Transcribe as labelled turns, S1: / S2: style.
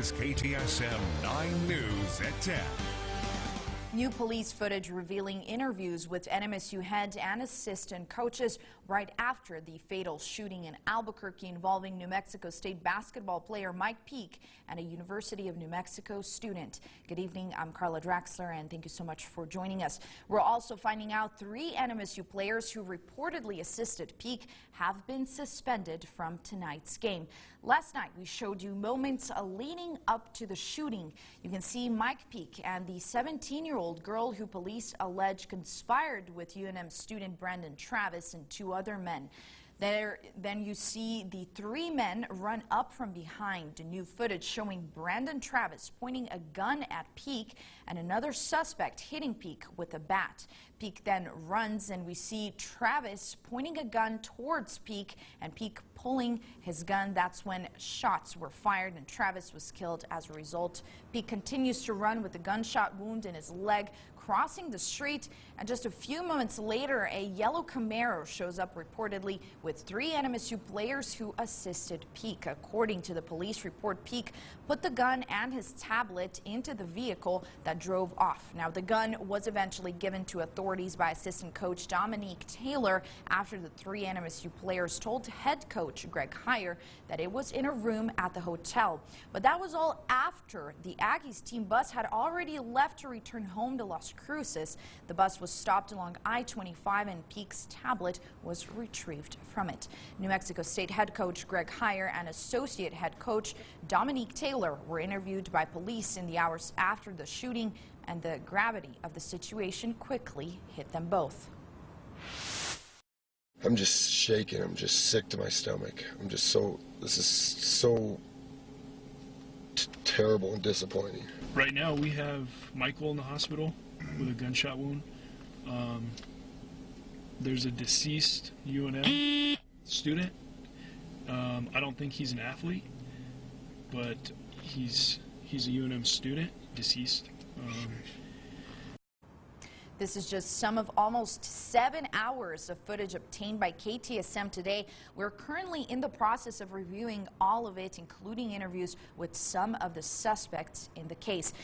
S1: is KTSM 9 News at 10.
S2: New police footage revealing interviews with NMSU head and assistant coaches right after the fatal shooting in Albuquerque involving New Mexico State basketball player Mike Peake and a University of New Mexico student. Good evening, I'm Carla Draxler, and thank you so much for joining us. We're also finding out 3 NMSU players who reportedly assisted Peake have been suspended from tonight's game. Last night, we showed you moments leading up to the shooting. You can see Mike Peake and the 17-year-old girl who police allege conspired with UNM student Brandon Travis and 2 other men. Then you see the 3 men run up from behind. New footage showing Brandon Travis pointing a gun at Peake and another suspect hitting Peake with a bat. Peake then runs and we see Travis pointing a gun towards Peake and Peake pulling his gun. That's when shots were fired and Travis was killed as a result. Peake continues to run with a gunshot wound in his leg, crossing the street, and just a few moments later a yellow Camaro shows up reportedly with 3 NMSU players who assisted Peake. According to the police report, Peake put the gun and his tablet into the vehicle that drove off. Now, the gun was eventually given to authorities by assistant coach Dominique Taylor after the 3 NMSU players told head coach Greg Heier that it was in a room at the hotel. But that was all after the Aggies team bus had already left to return home to Las Cruces. The bus was stopped along I-25 and Peake's tablet was retrieved from it. New Mexico State head coach Greg Heier and associate head coach Dominique Taylor were interviewed by police in the hours after the shooting, and the gravity of the situation quickly hit them both.
S3: I'm just shaking. I'm just sick to my stomach. This is so terrible and disappointing.
S4: Right now we have Michael in the hospital with a gunshot wound. There's a deceased UNM student. I don't think he's an athlete, but he's a UNM student, deceased.
S2: This is just some of almost 7 hours of footage obtained by KTSM today. We're currently in the process of reviewing all of it, including interviews with some of the suspects in the case.